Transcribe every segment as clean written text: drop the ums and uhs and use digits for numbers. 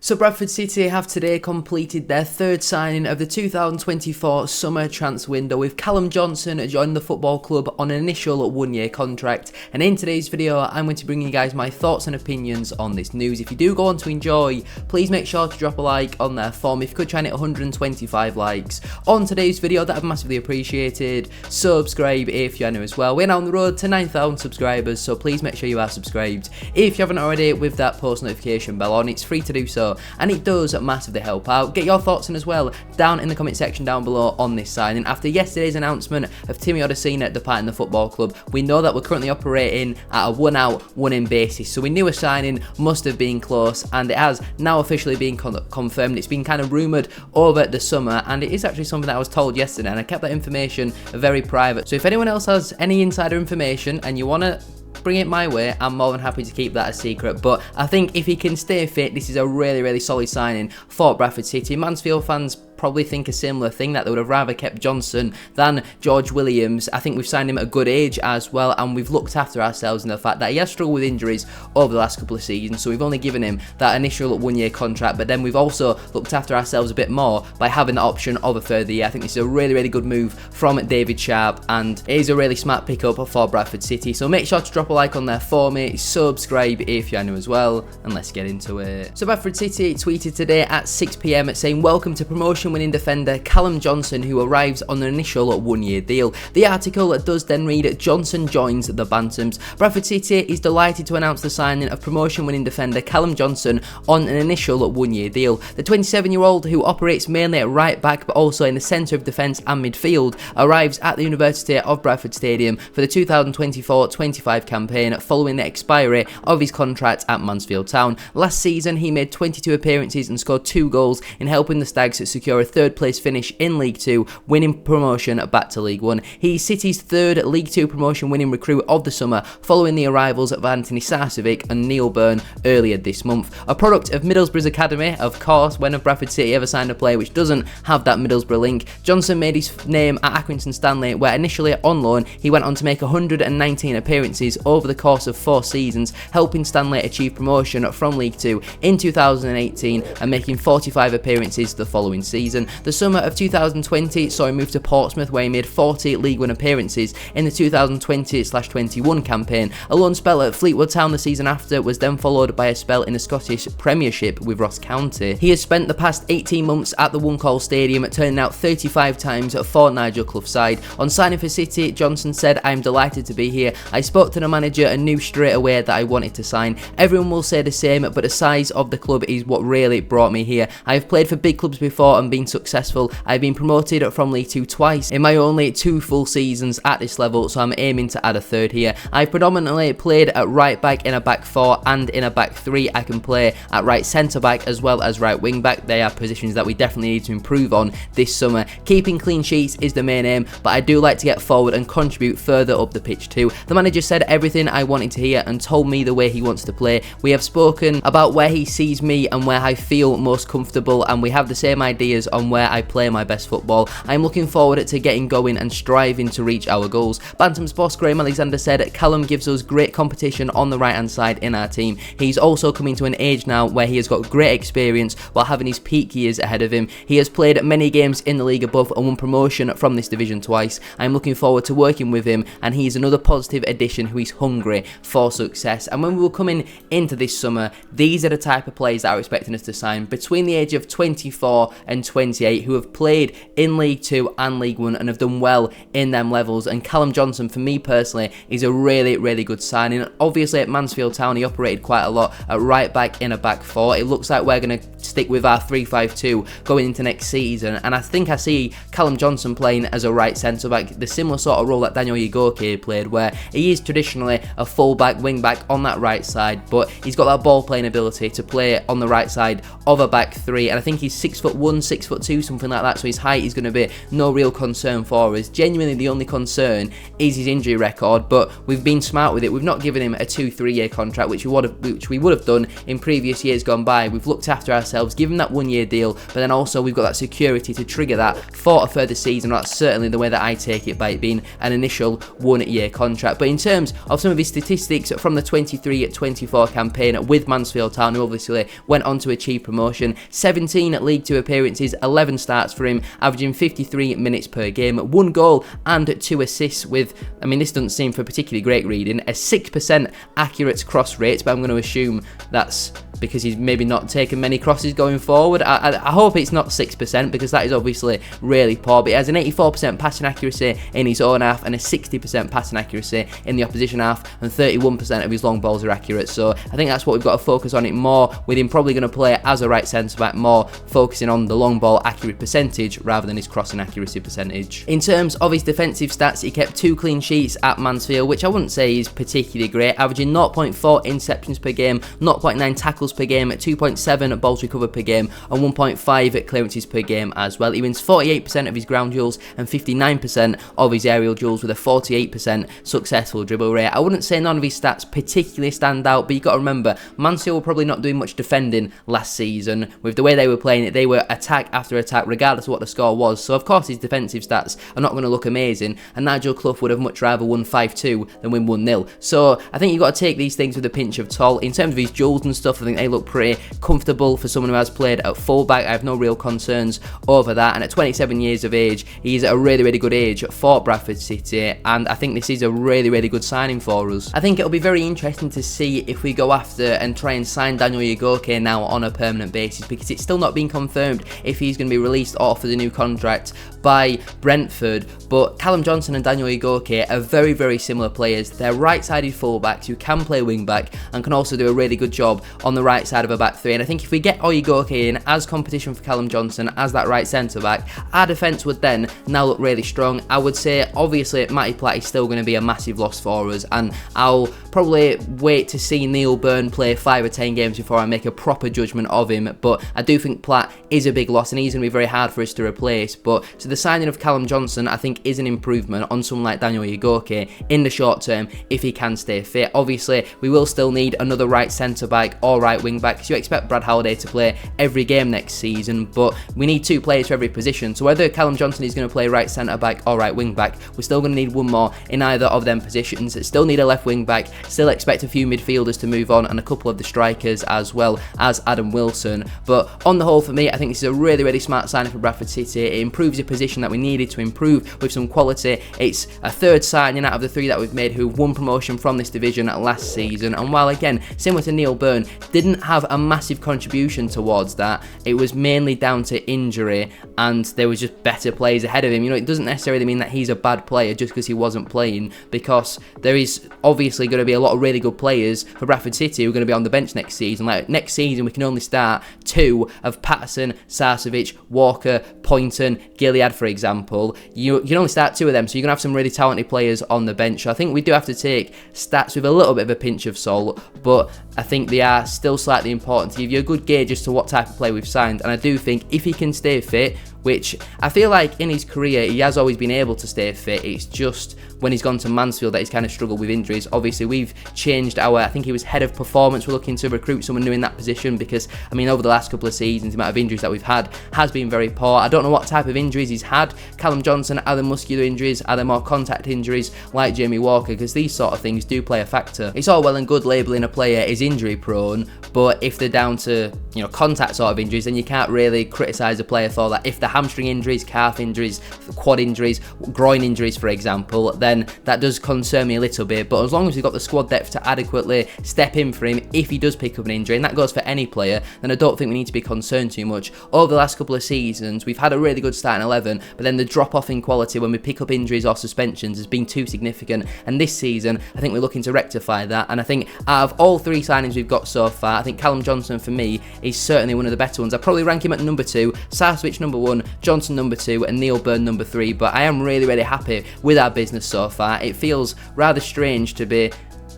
So Bradford City have today completed their third signing of the 2024 summer transfer window, with Callum Johnson joining the football club on an initial one-year contract. And in today's video, I'm going to bring you guys my thoughts and opinions on this news. If you do go on to enjoy, please make sure to drop a like on there for me. If you could try and hit 125 likes on today's video, that would be massively appreciated. Subscribe if you're new as well. We're now on the road to 9,000 subscribers, so please make sure you are subscribed if you haven't already, with that post notification bell on. It's free to do so, and it does massively help out. Get your thoughts in as well down in the comment section down below on this signing. After yesterday's announcement of Thian departing the football club, we know that we're currently operating at a one-out, one-in basis, so we knew a signing must have been close, and it has now officially been confirmed. It's been kind of rumoured over the summer, and it is actually something that I was told yesterday, and I kept that information very private. So if anyone else has any insider information and you want to bring it my way, I'm more than happy to keep that a secret. But I think if he can stay fit, this is a really solid signing for Bradford City. Mansfield fans probably think a similar thing, that they would have rather kept Johnson than George Williams. I think we've signed him at a good age as well, and we've looked after ourselves in the fact that he has struggled with injuries over the last couple of seasons, so we've only given him that initial one-year contract, but then we've also looked after ourselves a bit more by having the option of a further year. I think this is a really good move from David Sharp, and it is a really smart pickup for Bradford City. So make sure to drop a like on there for me, subscribe if you're new as well, and let's get into it. So Bradford City tweeted today at 6 PM saying, "Welcome to promotion winning defender Callum Johnson, who arrives on an initial one-year deal." The article does then read, "Johnson joins the Bantams." Bradford City is delighted to announce the signing of promotion winning defender Callum Johnson on an initial one-year deal. The 27-year-old, who operates mainly at right back but also in the centre of defence and midfield, arrives at the University of Bradford Stadium for the 2024-25 campaign, following the expiry of his contract at Mansfield Town. Last season he made 22 appearances and scored 2 goals in helping the Stags secure a third place finish in League 2, winning promotion back to League 1. He's City's third League 2 promotion winning recruit of the summer, following the arrivals of Anthony Sarcevic and Neil Byrne earlier this month. A product of Middlesbrough's academy, of course. When have Bradford City ever signed a player which doesn't have that Middlesbrough link? Johnson made his name at Accrington Stanley, where initially on loan he went on to make 119 appearances over the course of 4 seasons, helping Stanley achieve promotion from League 2 in 2018 and making 45 appearances the following season. The summer of 2020 saw him move to Portsmouth, where he made 40 League 1 appearances in the 2020/21 campaign. A loan spell at Fleetwood Town the season after was then followed by a spell in the Scottish Premiership with Ross County. He has spent the past 18 months at the One Call Stadium, turning out 35 times for Nigel Clough's side. On signing for City, Johnson said, "I am delighted to be here. I spoke to the manager and knew straight away that I wanted to sign. Everyone will say the same, but the size of the club is what really brought me here. I have played for big clubs before and been successful. I've been promoted from League 2 twice in my only 2 full seasons at this level, so I'm aiming to add a third here. I've predominantly played at right back in a back 4 and in a back 3. I can play at right centre back as well as right wing back. They are positions that we definitely need to improve on this summer. Keeping clean sheets is the main aim, but I do like to get forward and contribute further up the pitch too." The manager said everything I wanted to hear and told me the way he wants to play. "We have spoken about where he sees me and where I feel most comfortable, and we have the same ideas on where I play my best football. I'm looking forward to getting going and striving to reach our goals." Bantams boss Graham Alexander said, "Callum gives us great competition on the right hand side in our team. He's also coming to an age now where he has got great experience while having his peak years ahead of him. He has played many games in the league above and won promotion from this division twice. I'm looking forward to working with him, and he's another positive addition who is hungry for success." And when we were coming into this summer, these are the type of players that are expecting us to sign between the age of 24 and 28, who have played in League 2 and League 1 and have done well in them levels. And Callum Johnson, for me personally, is a really good signing. Obviously at Mansfield Town he operated quite a lot at right back in a back 4. It looks like we're going to stick with our 3-5-2 going into next season, and I think I see Callum Johnson playing as a right centre back, the similar sort of role that Daniel Ugoke played, where he is traditionally a full back, wing back on that right side, but he's got that ball playing ability to play on the right side of a back 3, and I think he's 6'1", 6'2", something like that, so his height is going to be no real concern for us. Genuinely, the only concern is his injury record, but we've been smart with it. We've not given him a 2-3 year contract, which we would have done in previous years gone by. We've looked after ourselves, given that 1 year deal, but then also we've got that security to trigger that for a further season. That's certainly the way that I take it, by it being an initial 1 year contract. But in terms of some of his statistics from the 23-24 campaign with Mansfield Town, who obviously went on to achieve promotion, 17 League 2 appearances, 11 starts for him, averaging 53 minutes per game, 1 goal and 2 assists with, I mean, this doesn't seem for particularly great reading, a 6% accurate cross rate, but I'm going to assume that's because he's maybe not taken many crosses going forward. I hope it's not 6%, because that is obviously really poor, but he has an 84% passing accuracy in his own half and a 60% passing accuracy in the opposition half, and 31% of his long balls are accurate. So I think that's what we've got to focus on it more, with him probably going to play as a right centre back, more focusing on the long ball accurate percentage rather than his crossing accuracy percentage. In terms of his defensive stats, he kept 2 clean sheets at Mansfield, which I wouldn't say is particularly great, averaging 0.4 interceptions per game, 0.9 tackles per game, 2.7 balls recovered per game, and 1.5 clearances per game as well. He wins 48% of his ground duels and 59% of his aerial duels, with a 48% successful dribble rate. I wouldn't say none of his stats particularly stand out, but you've got to remember, Mansfield were probably not doing much defending last season. With the way they were playing it, they were attack after attack, regardless of what the score was. So of course his defensive stats are not going to look amazing, and Nigel Clough would have much rather won 5-2 than win 1-0. So I think you've got to take these things with a pinch of salt. In terms of his duels and stuff, I think they look pretty comfortable for someone who has played at fullback. I have no real concerns over that, and at 27 years of age, he's at a really good age for Bradford City, and I think this is a really good signing for us. I think it'll be very interesting to see if we go after and try and sign Daniel Ugoke now on a permanent basis, because it's still not been confirmed if he's going to be released or offered a new contract by Brentford. But Callum Johnson and Daniel Ugoke are very similar players. They're right-sided fullbacks who can play wing-back and can also do a really good job on the right side of a back three. And I think if we get Ugoke in as competition for Callum Johnson as that right centre-back, our defence would then now look really strong. I would say, obviously, Matty Platt is still going to be a massive loss for us, and I'll probably wait to see Neil Byrne play 5 or 10 games before I make a proper judgment of him. But I do think Platt is a big loss, and he's going to be very hard for us to replace. But so the signing of Callum Johnson, I think, is an improvement on someone like Daniel Ugoke in the short term if he can stay fit. Obviously, we will still need another right centre-back or right wing-back, because you expect Brad Halliday to play every game next season, but we need 2 players for every position. So whether Callum Johnson is going to play right centre-back or right wing-back, we're still going to need one more in either of them positions. Still need a left wing-back, still expect a few midfielders to move on, and a couple of the strikers as well as Adam Wilson. But on the whole, for me, I think this is a really smart signing for Bradford City. It improves a position that we needed to improve with some quality. It's a 3rd signing out of the 3 that we've made who won promotion from this division last season, and while again, similar to Neil Byrne, didn't have a massive contribution towards that, it was mainly down to injury, and there was just better players ahead of him. You know, it doesn't necessarily mean that he's a bad player just because he wasn't playing, because there is obviously going to be a lot of really good players for Bradford City who are going to be on the bench next season. Like next season, we can only start 2 of Patterson, Sarcevic, Walker, Poynton, Gilead, for example. You can only start 2 of them, so you're going to have some really talented players on the bench. So I think we do have to take stats with a little bit of a pinch of salt, but I think they are still slightly important to give you a good gauge as to what type of player we've signed. And I do think if he can stay fit, which I feel like in his career he has always been able to stay fit, it's just when he's gone to Mansfield that he's kind of struggled with injuries. Obviously we've changed I think he was head of performance, we're looking to recruit someone new in that position, because I mean over the last couple of seasons the amount of injuries that we've had has been very poor. I don't know what type of injuries he's had. Callum Johnson, are they muscular injuries, are they more contact injuries like Jamie Walker, because these sort of things do play a factor. It's all well and good labelling a player as injury prone, but if they're down to, you know, contact sort of injuries, then you can't really criticise a player for that. If they're hamstring injuries, calf injuries, quad injuries, groin injuries for example, then that does concern me a little bit. But as long as we've got the squad depth to adequately step in for him if he does pick up an injury, and that goes for any player, then I don't think we need to be concerned too much. Over the last couple of seasons we've had a really good starting 11, but then the drop off in quality when we pick up injuries or suspensions has been too significant, and this season I think we're looking to rectify that. And I think out of all 3 signings we've got so far, I think Callum Johnson for me is certainly one of the better ones. I'd probably rank him at number 2, Sarcevic number 1, Johnson number 2, and Neil Byrne number 3, but I am really happy with our business so far. It feels rather strange to be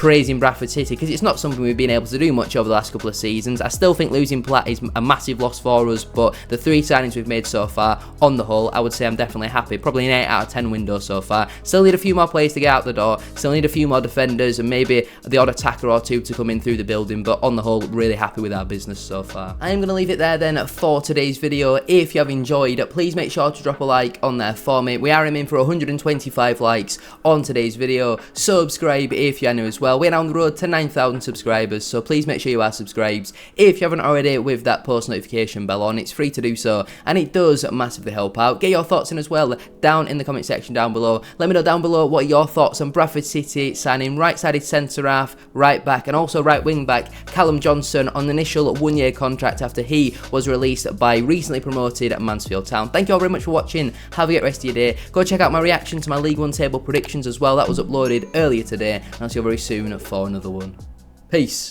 praising Bradford City, because it's not something we've been able to do much over the last couple of seasons. I still think losing Platt is a massive loss for us, but the 3 signings we've made so far, on the whole, I would say I'm definitely happy. Probably an 8 out of 10 window so far. Still need a few more players to get out the door, still need a few more defenders, and maybe the odd attacker or two to come in through the building, but on the whole, really happy with our business so far. I am going to leave it there then for today's video. If you have enjoyed, please make sure to drop a like on there for me. We are aiming for 125 likes on today's video. Subscribe if you're new as well. We're now on the road to 9,000 subscribers, so please make sure you are subscribed if you haven't already, with that post notification bell on. It's free to do so, and it does massively help out. Get your thoughts in as well down in the comment section down below. Let me know down below what are your thoughts on Bradford City signing right-sided centre-half, right-back, and also right wing-back Callum Johnson on the initial 1-year contract after he was released by recently promoted Mansfield Town. Thank you all very much for watching. Have a great rest of your day. Go check out my reaction to my League One table predictions as well. That was uploaded earlier today, and I'll see you very soon for another one. Peace.